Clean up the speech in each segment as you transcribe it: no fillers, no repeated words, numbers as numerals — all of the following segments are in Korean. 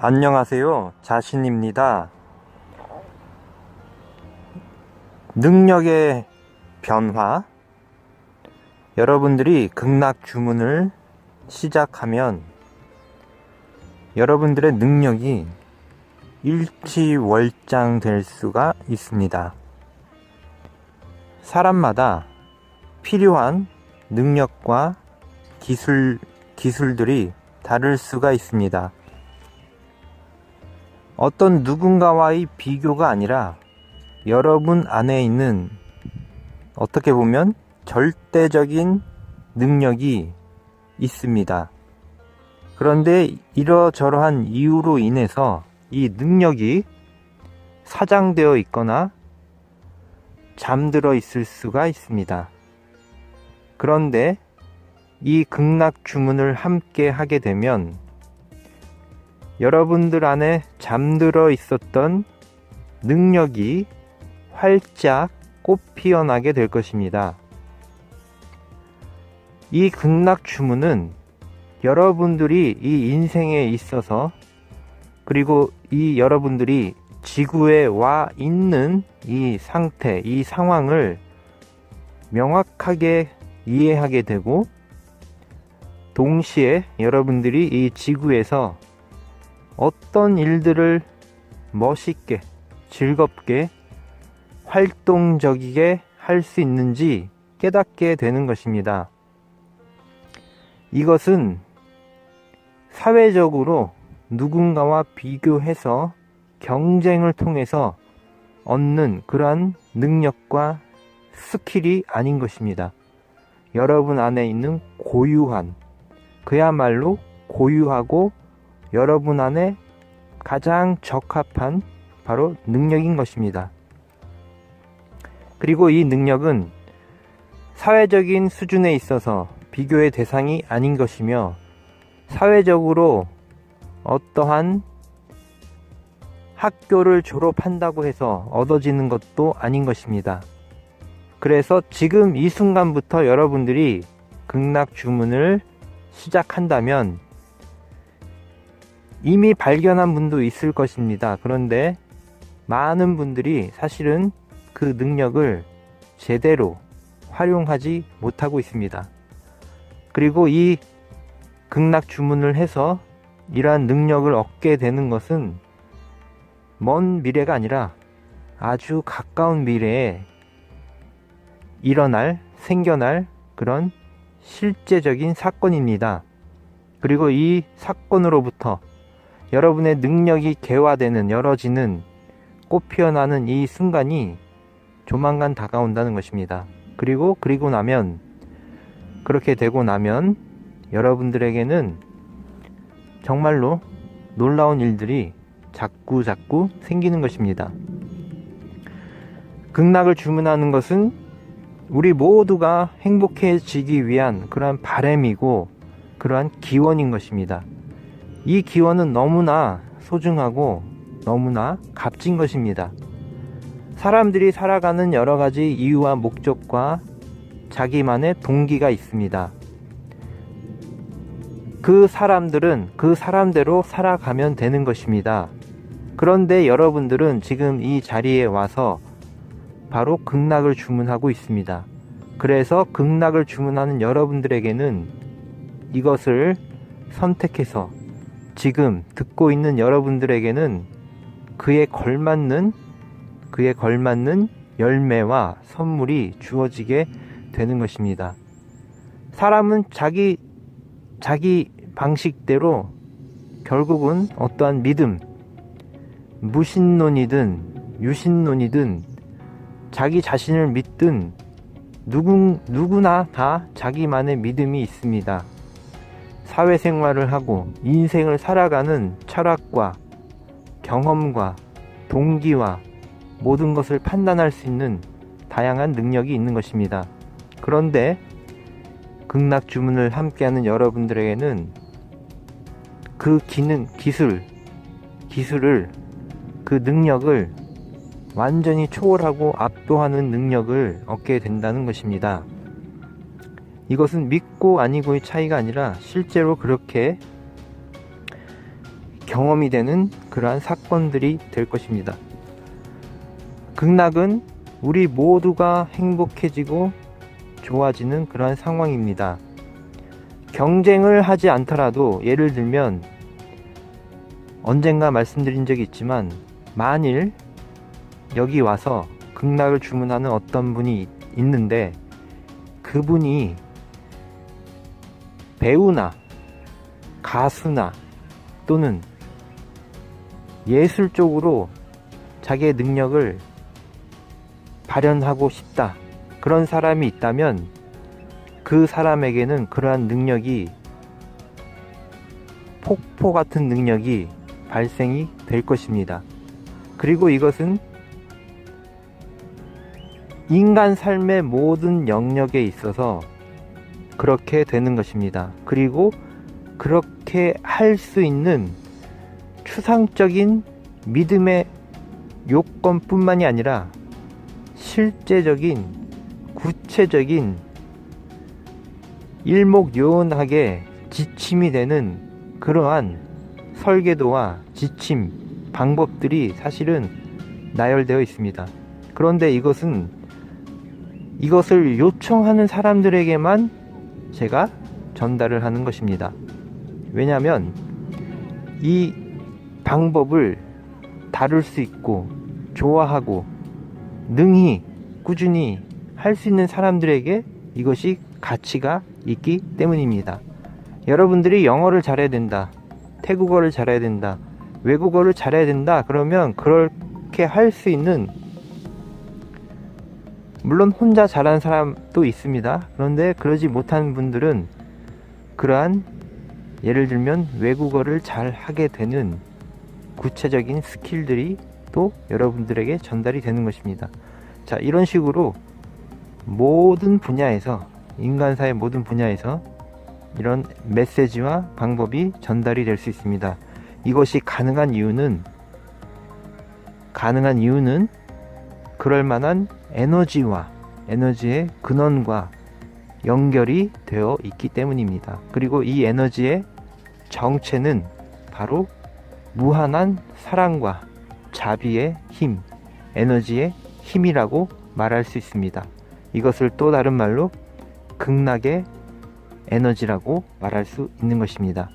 안녕하세요. 자신입니다. 능력의 변화. 여러분들이 극락 주문을 시작하면 여러분들의 능력이 일취월장될 수가 있습니다. 사람마다 필요한 능력과 기술들이 다를 수가 있습니다. 어떤 누군가와의 비교가 아니라 여러분 안에 있는 어떻게 보면 절대적인 능력이 있습니다. 그런데 이러저러한 이유로 인해서 이 능력이 사장되어 있거나 잠들어 있을 수가 있습니다. 그런데 이 극락 주문을 함께 하게 되면 여러분들 안에 잠들어 있었던 능력이 활짝 꽃피어나게 될 것입니다. 이 극락 주문은 여러분들이 이 인생에 있어서 그리고 이 여러분들이 지구에 와 있는 이 상태, 이 상황을 명확하게 이해하게 되고 동시에 여러분들이 이 지구에서 어떤 일들을 멋있게, 즐겁게, 활동적이게 할 수 있는지 깨닫게 되는 것입니다. 이것은 사회적으로 누군가와 비교해서 경쟁을 통해서 얻는 그러한 능력과 스킬이 아닌 것입니다. 여러분 안에 있는 고유한, 그야말로 고유하고 여러분 안에 가장 적합한 바로 능력인 것입니다. 그리고 이 능력은 사회적인 수준에 있어서 비교의 대상이 아닌 것이며 사회적으로 어떠한 학교를 졸업한다고 해서 얻어지는 것도 아닌 것입니다. 그래서 지금 이 순간부터 여러분들이 극락 주문을 시작한다면 이미 발견한 분도 있을 것입니다. 그런데 많은 분들이 사실은 그 능력을 제대로 활용하지 못하고 있습니다. 그리고 이 극락 주문을 해서 이러한 능력을 얻게 되는 것은 먼 미래가 아니라 아주 가까운 미래에 생겨날 그런 실제적인 사건입니다. 그리고 이 사건으로부터 여러분의 능력이 개화되는, 열어지는, 꽃피어나는 이 순간이 조만간 다가온다는 것입니다. 그리고 나면, 그렇게 되고 나면 여러분들에게는 정말로 놀라운 일들이 자꾸 생기는 것입니다. 극락을 주문하는 것은 우리 모두가 행복해지기 위한 그러한 바람이고 그러한 기원인 것입니다. 이 기원은 너무나 소중하고 너무나 값진 것입니다. 사람들이 살아가는 여러 가지 이유와 목적과 자기만의 동기가 있습니다. 그 사람들은 그 사람대로 살아가면 되는 것입니다. 그런데 여러분들은 지금 이 자리에 와서 바로 극락을 주문하고 있습니다. 그래서 극락을 주문하는 여러분들에게는 이것을 선택해서 지금 듣고 있는 여러분들에게는 그에 걸맞는 열매와 선물이 주어지게 되는 것입니다. 사람은 자기 방식대로 결국은 어떠한 믿음, 무신론이든 유신론이든 자기 자신을 믿든 누구나 다 자기만의 믿음이 있습니다. 사회생활을 하고 인생을 살아가는 철학과 경험과 동기와 모든 것을 판단할 수 있는 다양한 능력이 있는 것입니다. 그런데 극락 주문을 함께하는 여러분들에게는 그 기술을, 그 능력을 완전히 초월하고 압도하는 능력을 얻게 된다는 것입니다. 이것은 믿고 아니고의 차이가 아니라 실제로 그렇게 경험이 되는 그러한 사건들이 될 것입니다. 극락은 우리 모두가 행복해지고 좋아지는 그러한 상황입니다. 경쟁을 하지 않더라도 예를 들면 언젠가 말씀드린 적이 있지만 만일 여기 와서 극락을 주문하는 어떤 분이 있는데 그분이 배우나 가수나 또는 예술 쪽으로 자기의 능력을 발현하고 싶다, 그런 사람이 있다면 그 사람에게는 그러한 능력이, 폭포 같은 능력이 발생이 될 것입니다. 그리고 이것은 인간 삶의 모든 영역에 있어서 그렇게 되는 것입니다. 그리고 그렇게 할 수 있는 추상적인 믿음의 요건뿐만이 아니라 실제적인, 구체적인, 일목요연하게 지침이 되는 그러한 설계도와 지침, 방법들이 사실은 나열되어 있습니다. 그런데 이것을 요청하는 사람들에게만 제가 전달을 하는 것입니다. 왜냐하면 이 방법을 다룰 수 있고 좋아하고 능히 꾸준히 할 수 있는 사람들에게 이것이 가치가 있기 때문입니다. 여러분들이 영어를 잘해야 된다, 태국어를 잘해야 된다, 외국어를 잘해야 된다 그러면 그렇게 할 수 있는, 물론 혼자 잘하는 사람도 있습니다. 그런데 그러지 못하는 분들은 그러한, 예를 들면 외국어를 잘 하게 되는 구체적인 스킬들이 또 여러분들에게 전달이 되는 것입니다. 자, 이런 식으로 모든 분야에서, 인간사의 모든 분야에서 이런 메시지와 방법이 전달이 될 수 있습니다. 이것이 가능한 이유는 그럴 만한 에너지의 근원과 연결이 되어 있기 때문입니다. 그리고 이 에너지의 정체는 바로 무한한 사랑과 자비의 힘, 에너지의 힘이라고 말할 수 있습니다. 이것을 또 다른 말로 극락의 에너지라고 말할 수 있는 것입니다.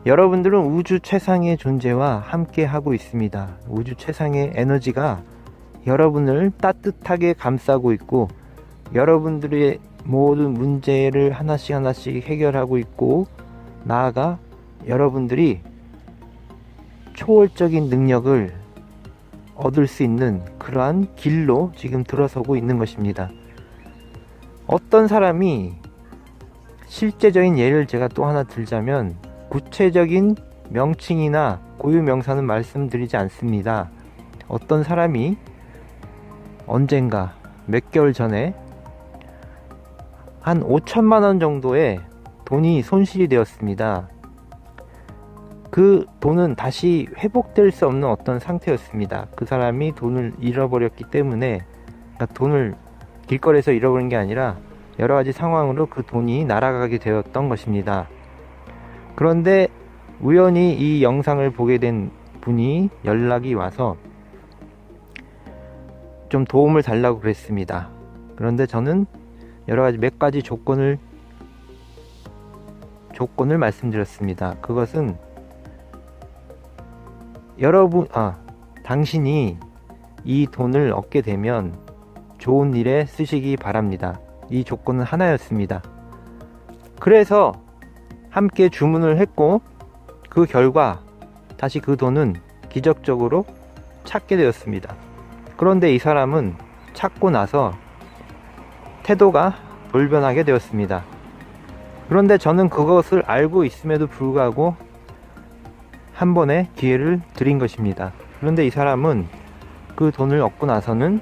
여러분들은 우주 최상의 존재와 함께 하고 있습니다. 우주 최상의 에너지가 여러분을 따뜻하게 감싸고 있고 여러분들의 모든 문제를 하나씩 해결하고 있고, 나아가 여러분들이 초월적인 능력을 얻을 수 있는 그러한 길로 지금 들어서고 있는 것입니다. 어떤 사람이, 실제적인 예를 제가 또 하나 들자면, 구체적인 명칭이나 고유 명사는 말씀드리지 않습니다. 어떤 사람이 언젠가 몇 개월 전에 한 5천만 원 정도의 돈이 손실이 되었습니다. 그 돈은 다시 회복될 수 없는 어떤 상태였습니다. 그 사람이 돈을 잃어버렸기 때문에, 그러니까 돈을 길거리에서 잃어버린 게 아니라 여러 가지 상황으로 그 돈이 날아가게 되었던 것입니다. 그런데 우연히 이 영상을 보게 된 분이 연락이 와서 좀 도움을 달라고 그랬습니다. 그런데 저는 몇 가지 조건을 말씀드렸습니다. 그것은 당신이 이 돈을 얻게 되면 좋은 일에 쓰시기 바랍니다. 이 조건은 하나였습니다. 그래서 함께 주문을 했고, 그 결과 다시 그 돈은 기적적으로 찾게 되었습니다. 그런데 이 사람은 찾고 나서 태도가 돌변하게 되었습니다. 그런데 저는 그것을 알고 있음에도 불구하고 한 번의 기회를 드린 것입니다. 그런데 이 사람은 그 돈을 얻고 나서는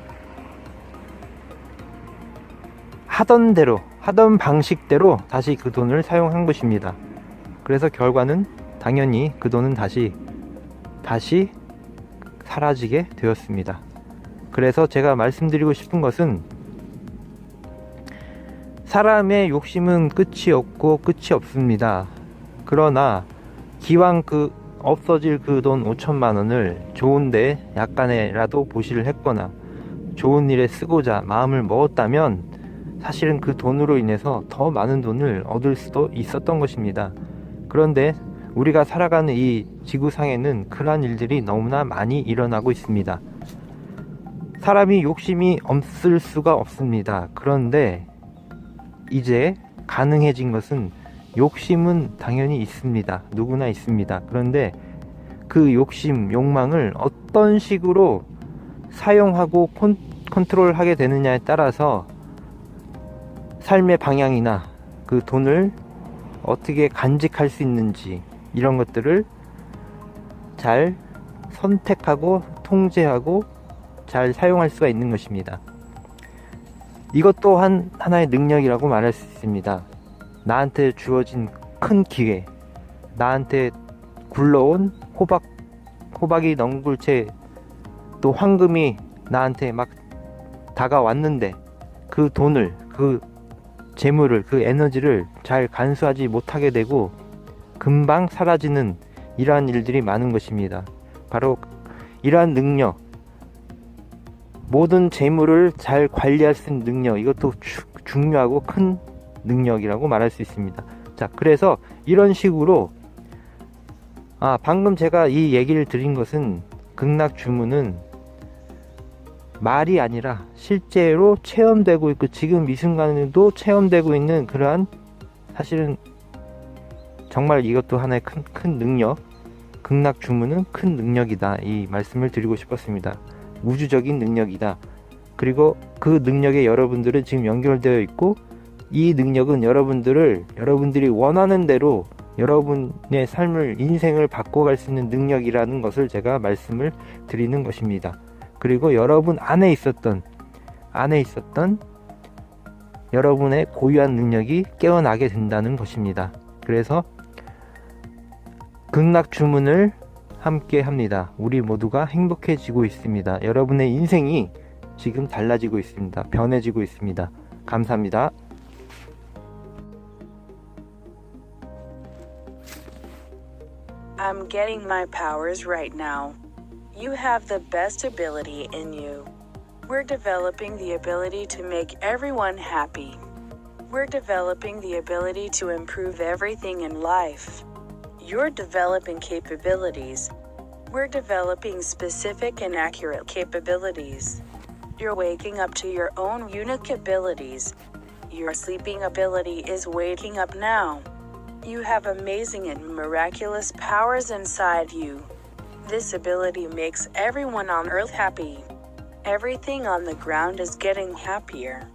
하던 방식대로 다시 그 돈을 사용한 것입니다. 그래서 결과는 당연히 그 돈은 다시 사라지게 되었습니다. 그래서 제가 말씀드리고 싶은 것은, 사람의 욕심은 끝이 없고 끝이 없습니다. 그러나 기왕 없어질 그 돈 5천만 원을 좋은데 약간이라도 보시를 했거나 좋은 일에 쓰고자 마음을 먹었다면 사실은 그 돈으로 인해서 더 많은 돈을 얻을 수도 있었던 것입니다. 그런데 우리가 살아가는 이 지구상에는 그러한 일들이 너무나 많이 일어나고 있습니다. 사람이 욕심이 없을 수가 없습니다. 그런데 이제 가능해진 것은 욕심은 당연히 있습니다. 누구나 있습니다. 그런데 그 욕심, 욕망을 어떤 식으로 사용하고 컨트롤하게 되느냐에 따라서 삶의 방향이나 그 돈을 어떻게 간직할 수 있는지 이런 것들을 잘 선택하고 통제하고 잘 사용할 수가 있는 것입니다. 이것 또한 하나의 능력이라고 말할 수 있습니다. 나한테 주어진 큰 기회, 나한테 굴러온 호박이 넝굴채 또 황금이 나한테 막 다가왔는데 그 돈을, 그 재물을, 그 에너지를 잘 간수하지 못하게 되고 금방 사라지는 이러한 일들이 많은 것입니다. 바로 이러한 능력, 모든 재물을 잘 관리할 수 있는 능력, 이것도 중요하고 큰 능력이라고 말할 수 있습니다. 자, 그래서 이런 식으로 방금 제가 이 얘기를 드린 것은 극락주문은 말이 아니라 실제로 체험되고 있고 지금 이 순간에도 체험되고 있는 그러한, 사실은 정말 이것도 하나의 큰 능력, 극락주문은 큰 능력이다, 이 말씀을 드리고 싶었습니다. 우주적인 능력이다. 그리고 그 능력에 여러분들은 지금 연결되어 있고 이 능력은 여러분들이 원하는 대로 여러분의 삶을, 인생을 바꿔갈 수 있는 능력이라는 것을 제가 말씀을 드리는 것입니다. 그리고 여러분 안에 있었던 여러분의 고유한 능력이 깨어나게 된다는 것입니다. 그래서 극락주문을 함께 합니다. 우리 모두가 행복해지고 있습니다. 여러분의 인생이 지금 달라지고 있습니다. 변해지고 있습니다. 감사합니다. I'm getting my powers right now. You have the best ability in you. We're developing the ability to make everyone happy. We're developing the ability to improve everything in life. You're developing capabilities. We're developing specific and accurate capabilities. You're waking up to your own unique abilities. Your sleeping ability is waking up now. You have amazing and miraculous powers inside you. This ability makes everyone on Earth happy. Everything on the ground is getting happier.